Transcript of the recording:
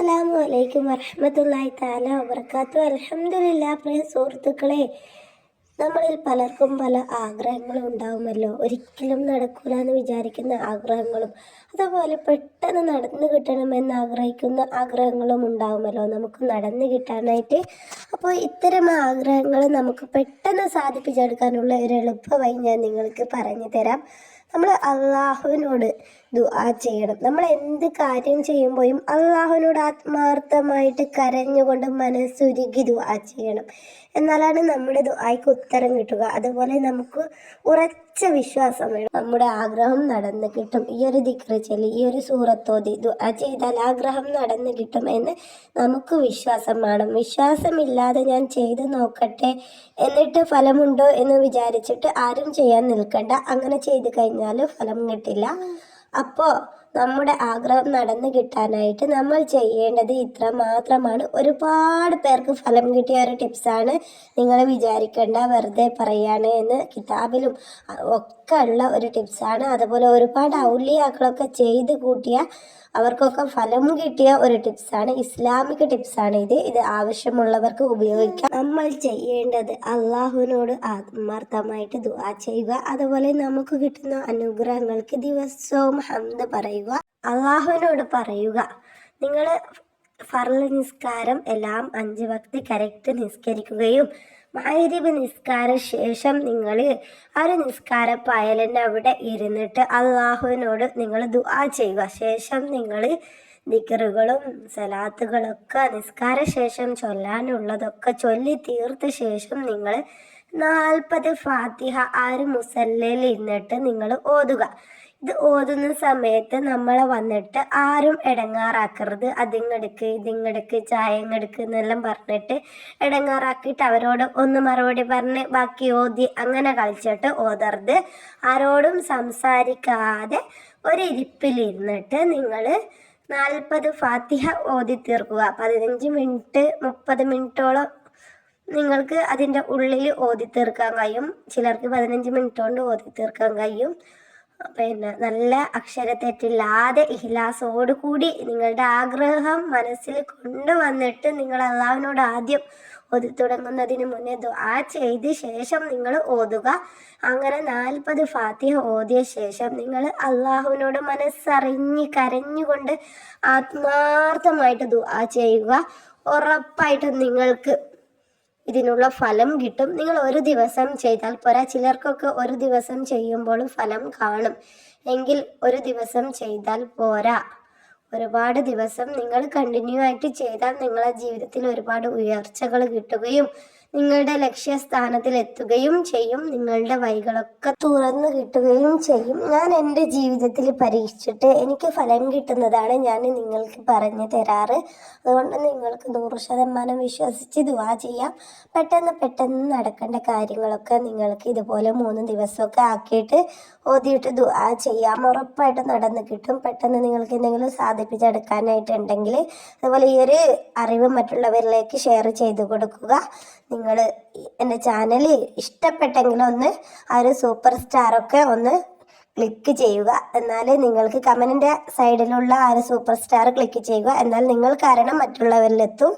അസ്സലാമു അലൈക്കും വറഹ്മത്തുള്ളാഹി തആല വബറകാതുഹു. അൽഹംദുലില്ലാഹ്. പ്രിയ സുഹൃത്തുക്കളെ, നമ്മളിൽ പലർക്കും പല ആഗ്രഹങ്ങളും ഉണ്ടാവുമല്ലോ. ഒരിക്കലും നടക്കൂല എന്ന് വിചാരിക്കുന്ന ആഗ്രഹങ്ങളും അതുപോലെ പെട്ടെന്ന് നടന്നു കിട്ടണമെന്ന് ആഗ്രഹിക്കുന്ന ആഗ്രഹങ്ങളും ഉണ്ടാവുമല്ലോ നമുക്ക് നടന്നു കിട്ടാനായിട്ട്. അപ്പോൾ ഇത്തരം ആഗ്രഹങ്ങൾ നമുക്ക് പെട്ടെന്ന് സാധിപ്പിച്ചെടുക്കാനുള്ള ഒരു എളുപ്പ വഴി ഞാൻ നിങ്ങൾക്ക് പറഞ്ഞു തരാം. നമ്മൾ അള്ളാഹുവിനോട് ദുആ ചെയ്യണം. നമ്മൾ എന്ത് കാര്യം ചെയ്യുമ്പോഴും അള്ളാഹുവിനോട് ആത്മാർത്ഥമായിട്ട് കരഞ്ഞുകൊണ്ട് മനസ്സുരുകി ദുആ ചെയ്യണം. എന്നാലാണ് നമ്മുടെ ദുആയ്ക്ക് ഉത്തരം കിട്ടുക. അതുപോലെ നമുക്ക് ഉറച്ച വിശ്വാസം വേണം, നമ്മുടെ ആഗ്രഹം നടന്നു കിട്ടും. ഈ ഒരു ദിക്ർ ചൊല്ലി, ഈ ഒരു സൂറത്തോതി ദുആ ചെയ്താൽ ആഗ്രഹം നടന്നു കിട്ടും എന്ന് നമുക്ക് വിശ്വാസം വേണം. വിശ്വാസമില്ലാതെ ഞാൻ ചെയ്ത് നോക്കട്ടെ എന്നിട്ട് ഫലമുണ്ടോ എന്ന് വിചാരിച്ചിട്ട് ആരും ചെയ്യാൻ നിൽക്കണ്ട. അങ്ങനെ ചെയ്ത് കഴിഞ്ഞാൽ ഫലം കിട്ടില്ല. അപ്പോൾ നമ്മുടെ ആഗ്രഹം നടന്നു കിട്ടാനായിട്ട് നമ്മൾ ചെയ്യേണ്ടത് ഇത്ര മാത്രമാണ്. ഒരുപാട് പേർക്ക് ഫലം കിട്ടിയ ഒരു ടിപ്സാണ്. നിങ്ങൾ വിചാരിക്കേണ്ട വെറുതെ പറയാണ് എന്ന്. കിതാബിലും ഒക്കെ ഉള്ള ഒരു ടിപ്സാണ്. അതുപോലെ ഒരുപാട് ഔലിയാക്കളൊക്കെ ചെയ്ത് കൂട്ടിയ അവർക്കൊക്കെ ഫലം കിട്ടിയ ഒരു ടിപ്സാണ്. ഇസ്ലാമിക് ടിപ്സാണ് ഇത് ആവശ്യമുള്ളവർക്ക് ഉപയോഗിക്കാം. നമ്മൾ ചെയ്യേണ്ടത് അള്ളാഹുവിനോട് ആത്മാർത്ഥമായിട്ട് ദുആ ചെയ്യുക. അതുപോലെ നമുക്ക് കിട്ടുന്ന അനുഗ്രഹങ്ങൾക്ക് ദിവസവും ഹംദ് പറയുക. അള്ളാഹുവിനോട് പറയുക, നിങ്ങൾ ഫർള് നിസ്കാരം എല്ലാം 5 വക്ത് കറക്റ്റ് നിസ്കരിക്കുകയും മഗ്‌രിബ് നിസ്കാര ശേഷം നിങ്ങൾ ആ ഒരു നിസ്കാരപ്പായലിൻ്റെ അവിടെ ഇരുന്നിട്ട് അള്ളാഹുവിനോട് നിങ്ങൾ ദുആ ചെയ്യുക. ശേഷം നിങ്ങൾ ദിക്റുകളും സലാത്തുകളൊക്കെ നിസ്കാര ശേഷം ചൊല്ലാനുള്ളതൊക്കെ ചൊല്ലി തീർത്ത ശേഷം നിങ്ങൾ 40 ഫാത്തിഹ ആ ഒരു മുസല്ലയിൽ ഇരുന്നിട്ട് നിങ്ങൾ ഓതുക. ഇത് ഓതുന്ന സമയത്ത് നമ്മളെ വന്നിട്ട് ആരും ഇടങ്ങാറാക്കരുത്. അതിങ്ങെടുക്ക് ഇതിങ്ങെടുക്ക് ചായങ്ങെടുക്ക് എന്നെല്ലാം പറഞ്ഞിട്ട് ഇടങ്ങാറാക്കിയിട്ട് അവരോട് ഒന്ന് മറുപടി പറഞ്ഞ് ബാക്കി ഓതി അങ്ങനെ കളിച്ചിട്ട് ഓതരുത്. ആരോടും സംസാരിക്കാതെ ഒരിരിപ്പിലിരുന്നിട്ട് നിങ്ങൾ 40 ഫാത്തിഹ ഓതി തീർക്കുക. 15 മിനിറ്റ് 30 മിനിറ്റോളം നിങ്ങൾക്ക് അതിൻ്റെ ഉള്ളിൽ ഓതി തീർക്കാൻ കഴിയും. ചിലർക്ക് 15 മിനിറ്റ് കൊണ്ട് ഓതി തീർക്കാൻ കഴിയും. പിന്നെ നല്ല അക്ഷരത്തെറ്റില്ലാതെ ഇഖ്ലാസോടുകൂടി നിങ്ങളുടെ ആഗ്രഹം മനസ്സിൽ കൊണ്ടുവന്നിട്ട് നിങ്ങൾ അള്ളാഹുവിനോട് ആദ്യം ഓതി തുടങ്ങുന്നതിന് മുന്നേ ദുആ ചെയ്ത് ശേഷം നിങ്ങൾ ഓതുക. അങ്ങനെ 40 ഫാത്തിഹ ഓതിയ ശേഷം നിങ്ങൾ അള്ളാഹുവിനോട് മനസ്സറിഞ്ഞ് കരഞ്ഞുകൊണ്ട് ആത്മാർത്ഥമായിട്ട് ദുആ ചെയ്യുക. ഉറപ്പായിട്ടും നിങ്ങൾക്ക് ഇതിനുള്ള ഫലം കിട്ടും. നിങ്ങൾ ഒരു ദിവസം ചെയ്താൽ പോരാ. ചിലർക്കൊക്കെ ഒരു ദിവസം ചെയ്യുമ്പോൾ ഫലം കാണും. എങ്കിൽ ഒരു ദിവസം ചെയ്താൽ പോരാ, ഒരുപാട് ദിവസം നിങ്ങൾ കണ്ടിന്യൂ ആയിട്ട് ചെയ്താൽ നിങ്ങളുടെ ജീവിതത്തിൽ ഒരുപാട് ഉയർച്ചകൾ കിട്ടുകയും നിങ്ങളുടെ ലക്ഷ്യസ്ഥാനത്തിൽ എത്തുകയും ചെയ്യും. നിങ്ങളുടെ വഴികളൊക്കെ തുറന്നു കിട്ടുകയും ചെയ്യും. ഞാൻ എൻ്റെ ജീവിതത്തിൽ പരീക്ഷിച്ചിട്ട് എനിക്ക് ഫലം കിട്ടുന്നതാണ് ഞാൻ നിങ്ങൾക്ക് പറഞ്ഞു തരാറ്. അതുകൊണ്ട് നിങ്ങൾക്ക് 100% വിശ്വസിച്ച് ദുആ ചെയ്യാം. പെട്ടെന്ന് നടക്കേണ്ട കാര്യങ്ങളൊക്കെ നിങ്ങൾക്ക് ഇതുപോലെ 3 ദിവസമൊക്കെ ആക്കിയിട്ട് ഓതിയിട്ട് ദുആ ചെയ്യാം. ഉറപ്പായിട്ട് നടന്നു കിട്ടും. പെട്ടെന്ന് നിങ്ങൾക്ക് എന്തെങ്കിലും സാധിപ്പിച്ചെടുക്കാനായിട്ടുണ്ടെങ്കിൽ അതുപോലെ ഈ ഒരു അറിവ് മറ്റുള്ളവരിലേക്ക് ഷെയർ ചെയ്ത് കൊടുക്കുക. നിങ്ങൾ എൻ്റെ ചാനൽ ഇഷ്ടപ്പെട്ടെങ്കിൽ ഒന്ന് ആ ഒരു സൂപ്പർ സ്റ്റാറൊക്കെ ഒന്ന് ക്ലിക്ക് ചെയ്യുക. എന്നാൽ നിങ്ങൾക്ക് കമൻറ്റിൻ്റെ സൈഡിലുള്ള ആ ഒരു സൂപ്പർ സ്റ്റാർ ക്ലിക്ക് ചെയ്യുക. എന്നാൽ നിങ്ങൾ കാരണം മറ്റുള്ളവരിലെത്തും.